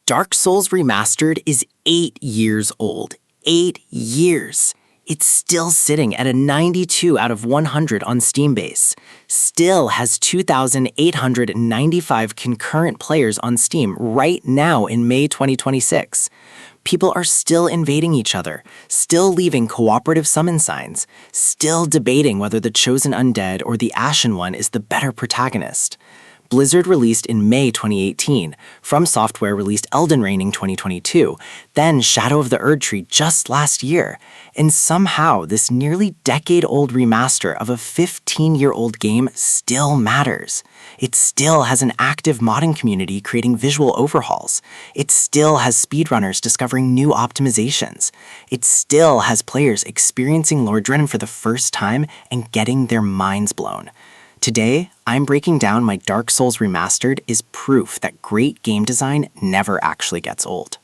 Dark Souls Remastered is 8 years old. 8 years. It's still sitting at a 92 out of 100 on Steam base. Still has 2,895 concurrent players on Steam right now in May 2026. People are still invading each other, still leaving cooperative summon signs, still debating whether the Chosen Undead or the Ashen One is the better protagonist. Blizzard released in May 2018, FromSoftware released Elden Ring in 2022, then Shadow of the Erdtree just last year, and somehow this nearly decade-old remaster of a 15-year-old game still matters. It still has an active modding community creating visual overhauls. It still has speedrunners discovering new optimizations. It still has players experiencing Lord Dren for the first time and getting their minds blown. Today, I'm breaking down why Dark Souls Remastered is proof that great game design never actually gets old.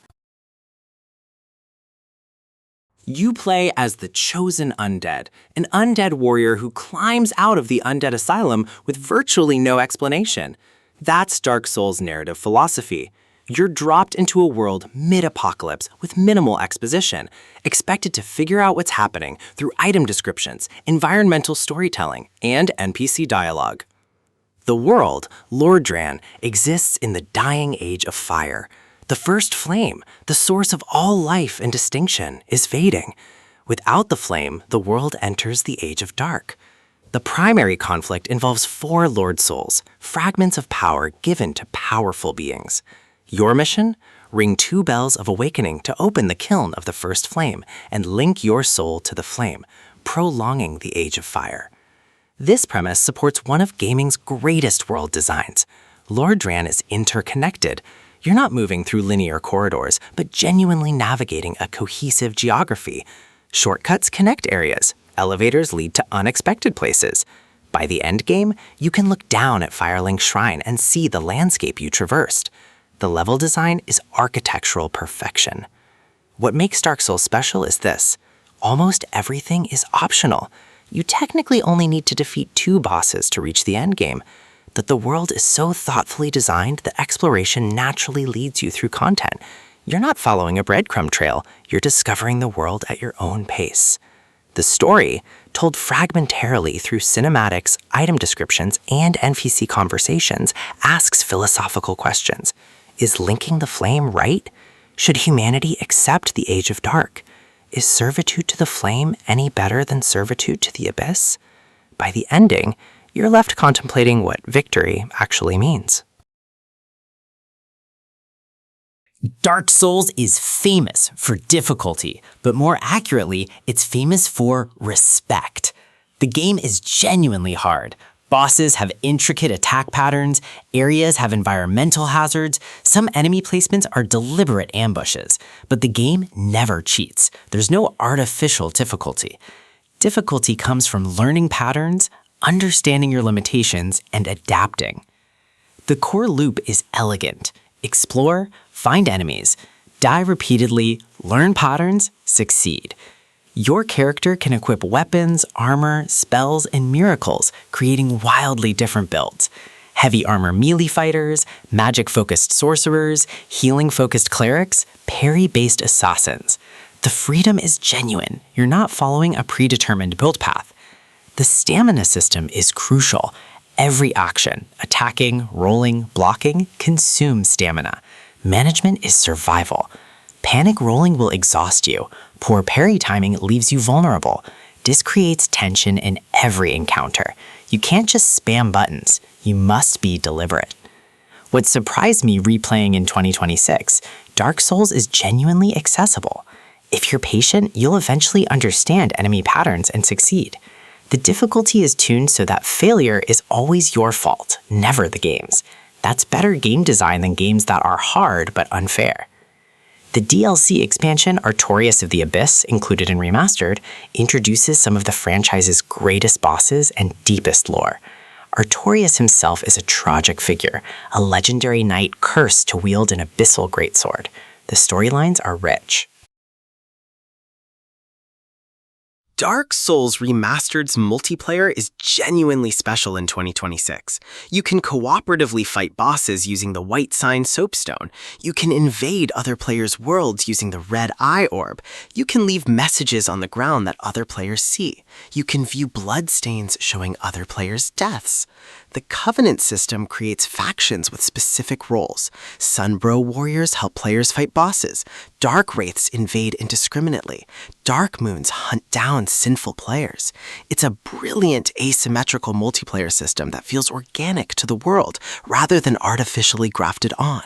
You play as the Chosen Undead, an undead warrior who climbs out of the undead asylum with virtually no explanation. That's Dark Souls' narrative philosophy. You're dropped into a world mid-apocalypse with minimal exposition, expected to figure out what's happening through item descriptions, environmental storytelling, and NPC dialogue. The world, Lord Dren, exists in the dying age of fire. The first flame, the source of all life and distinction, is fading. Without the flame, the world enters the age of dark. The primary conflict involves 4 Lord Souls, fragments of power given to powerful beings. Your mission? Ring 2 bells of awakening to open the kiln of the first flame and link your soul to the flame, prolonging the age of fire. This premise supports one of gaming's greatest world designs. Lord Dren is interconnected. You're not moving through linear corridors, but genuinely navigating a cohesive geography. Shortcuts connect areas. Elevators lead to unexpected places. By the end game, you can look down at Firelink Shrine and see the landscape you traversed. The level design is architectural perfection. What makes Dark Souls special is this: almost everything is optional. You technically only need to defeat 2 bosses to reach the endgame. That the world is so thoughtfully designed that exploration naturally leads you through content. You're not following a breadcrumb trail, you're discovering the world at your own pace. The story, told fragmentarily through cinematics, item descriptions, and NPC conversations, asks philosophical questions. Is linking the flame right? Should humanity accept the Age of Dark? Is servitude to the flame any better than servitude to the abyss? By the ending, you're left contemplating what victory actually means. Dark Souls is famous for difficulty, but more accurately, it's famous for respect. The game is genuinely hard. Bosses have intricate attack patterns, areas have environmental hazards, some enemy placements are deliberate ambushes, but the game never cheats. There's no artificial difficulty. Difficulty comes from learning patterns, understanding your limitations, and adapting. The core loop is elegant. Explore, find enemies, die repeatedly, learn patterns, succeed. Your character can equip weapons, armor, spells, and miracles, creating wildly different builds. Heavy armor melee fighters, magic-focused sorcerers, healing-focused clerics, parry-based assassins. The freedom is genuine. You're not following a predetermined build path. The stamina system is crucial. Every action, attacking, rolling, blocking, consumes stamina. Management is survival. Panic rolling will exhaust you. Poor parry timing leaves you vulnerable. This creates tension in every encounter. You can't just spam buttons. You must be deliberate. What surprised me replaying in 2026, Dark Souls is genuinely accessible. If you're patient, you'll eventually understand enemy patterns and succeed. The difficulty is tuned so that failure is always your fault, never the game's. That's better game design than games that are hard but unfair. The DLC expansion Artorias of the Abyss, included in Remastered, introduces some of the franchise's greatest bosses and deepest lore. Artorias himself is a tragic figure, a legendary knight cursed to wield an abyssal greatsword. The storylines are rich. Dark Souls Remastered's multiplayer is genuinely special in 2026. You can cooperatively fight bosses using the white sign soapstone. You can invade other players' worlds using the red eye orb. You can leave messages on the ground that other players see. You can view bloodstains showing other players' deaths. The Covenant system creates factions with specific roles. Sunbro warriors help players fight bosses. Dark wraiths invade indiscriminately. Dark moons hunt down sinful players. It's a brilliant asymmetrical multiplayer system that feels organic to the world rather than artificially grafted on.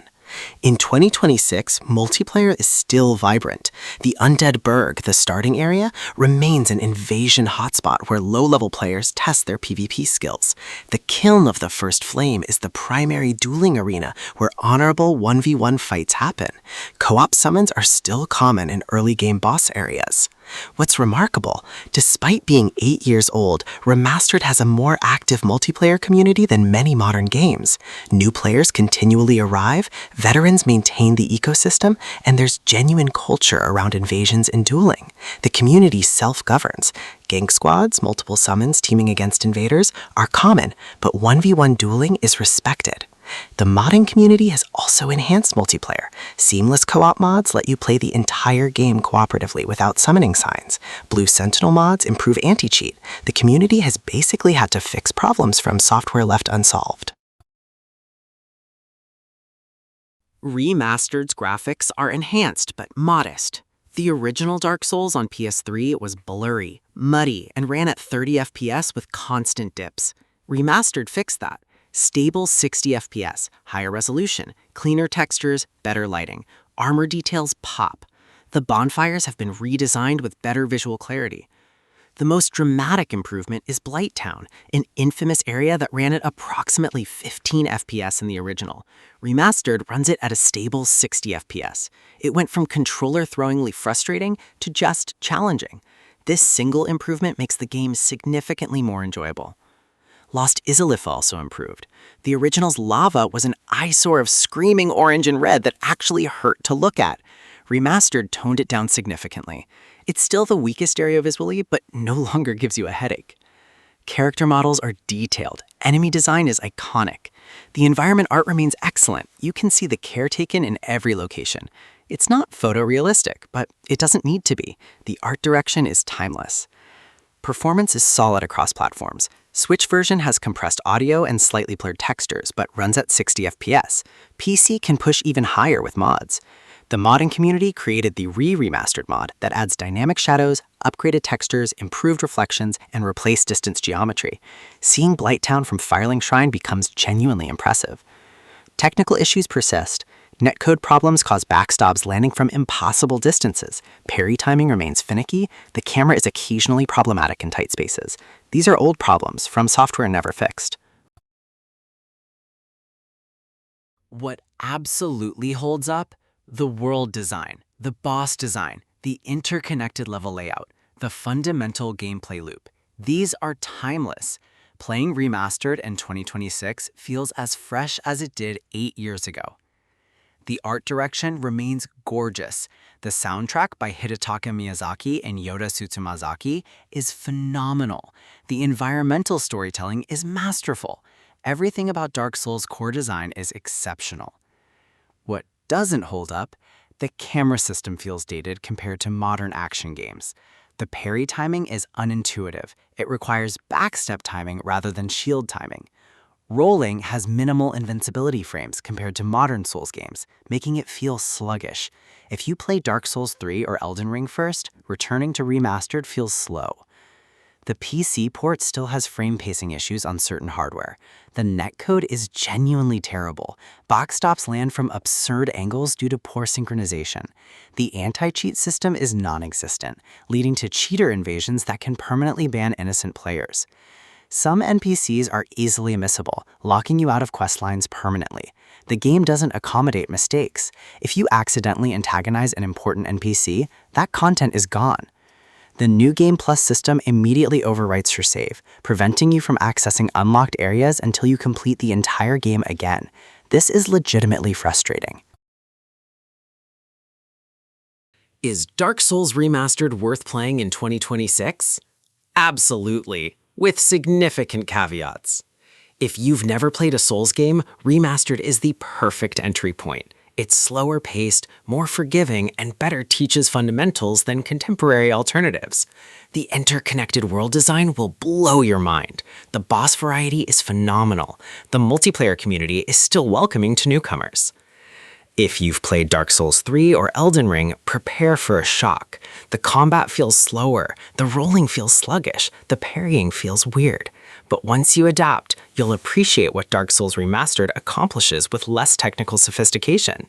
In 2026, multiplayer is still vibrant. The Undead Burg, the starting area, remains an invasion hotspot where low-level players test their PvP skills. The Kiln of the First Flame is the primary dueling arena where honorable 1v1 fights happen. Co-op summons are still common in early-game boss areas. What's remarkable, despite being 8 years old, Remastered has a more active multiplayer community than many modern games. New players continually arrive, veterans maintain the ecosystem, and there's genuine culture around invasions and dueling. The community self-governs. Gang squads, multiple summons teaming against invaders, are common, but 1v1 dueling is respected. The modding community has also enhanced multiplayer. Seamless co-op mods let you play the entire game cooperatively without summoning signs. Blue Sentinel mods improve anti-cheat. The community has basically had to fix problems FromSoftware left unsolved. Remastered's graphics are enhanced but modest. The original Dark Souls on PS3 was blurry, muddy, and ran at 30 FPS with constant dips. Remastered fixed that. Stable 60 FPS, higher resolution, cleaner textures, better lighting. Armor details pop. The bonfires have been redesigned with better visual clarity. The most dramatic improvement is Blighttown, an infamous area that ran at approximately 15 FPS in the original. Remastered runs it at a stable 60 FPS. It went from controller-throwingly frustrating to just challenging. This single improvement makes the game significantly more enjoyable. Lost Izalith also improved. The original's lava was an eyesore of screaming orange and red that actually hurt to look at. Remastered toned it down significantly. It's still the weakest area visually, but no longer gives you a headache. Character models are detailed. Enemy design is iconic. The environment art remains excellent. You can see the care taken in every location. It's not photorealistic, but it doesn't need to be. The art direction is timeless. Performance is solid across platforms. Switch version has compressed audio and slightly blurred textures, but runs at 60 FPS. PC can push even higher with mods. The modding community created the Remastered mod that adds dynamic shadows, upgraded textures, improved reflections, and replaced distance geometry. Seeing Blighttown from Firelink Shrine becomes genuinely impressive. Technical issues persist. Netcode problems cause backstabs landing from impossible distances. Parry timing remains finicky. The camera is occasionally problematic in tight spaces. These are old problems FromSoftware never fixed. What absolutely holds up? The world design, the boss design, the interconnected level layout, the fundamental gameplay loop. These are timeless. Playing Remastered in 2026 feels as fresh as it did 8 years ago. The art direction remains gorgeous. The soundtrack by Hidetaka Miyazaki and Yoda Sutsumazaki is phenomenal. The environmental storytelling is masterful. Everything about Dark Souls' core design is exceptional. What doesn't hold up? The camera system feels dated compared to modern action games. The parry timing is unintuitive. It requires backstep timing rather than shield timing. Rolling has minimal invincibility frames compared to modern Souls games, making it feel sluggish. If you play Dark Souls 3 or Elden Ring first, returning to Remastered feels slow. The PC port still has frame pacing issues on certain hardware. The netcode is genuinely terrible. Backstops land from absurd angles due to poor synchronization. The anti-cheat system is non-existent, leading to cheater invasions that can permanently ban innocent players. Some NPCs are easily missable, locking you out of questlines permanently. The game doesn't accommodate mistakes. If you accidentally antagonize an important NPC, that content is gone. The New Game Plus system immediately overwrites your save, preventing you from accessing unlocked areas until you complete the entire game again. This is legitimately frustrating. Is Dark Souls Remastered worth playing in 2026? Absolutely, with significant caveats. If you've never played a Souls game, Remastered is the perfect entry point. It's slower paced, more forgiving, and better teaches fundamentals than contemporary alternatives. The interconnected world design will blow your mind. The boss variety is phenomenal. The multiplayer community is still welcoming to newcomers. If you've played Dark Souls 3 or Elden Ring, prepare for a shock. The combat feels slower, the rolling feels sluggish, the parrying feels weird. But once you adapt, you'll appreciate what Dark Souls Remastered accomplishes with less technical sophistication.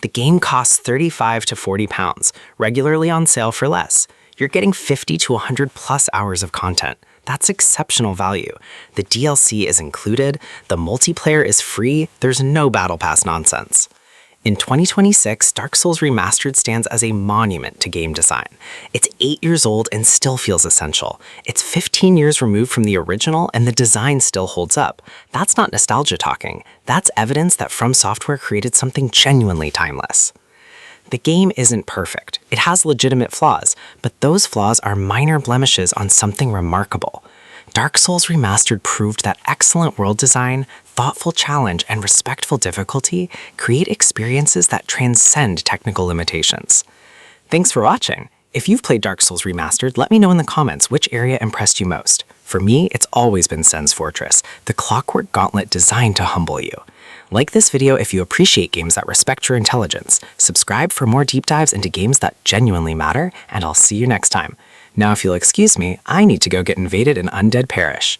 The game costs £35 to £40, regularly on sale for less. You're getting 50 to 100 plus hours of content. That's exceptional value. The DLC is included, the multiplayer is free, there's no Battle Pass nonsense. In 2026, Dark Souls Remastered stands as a monument to game design. It's 8 years old and still feels essential. It's 15 years removed from the original and the design still holds up. That's not nostalgia talking. That's evidence that FromSoftware created something genuinely timeless. The game isn't perfect. It has legitimate flaws, but those flaws are minor blemishes on something remarkable. Dark Souls Remastered proved that excellent world design, thoughtful challenge, and respectful difficulty create experiences that transcend technical limitations. Thanks for watching. If you've played Dark Souls Remastered, let me know in the comments which area impressed you most. For me, it's always been Sen's Fortress, the clockwork gauntlet designed to humble you. Like this video if you appreciate games that respect your intelligence, subscribe for more deep dives into games that genuinely matter, and I'll see you next time. Now if you'll excuse me, I need to go get invaded in Undead Parish.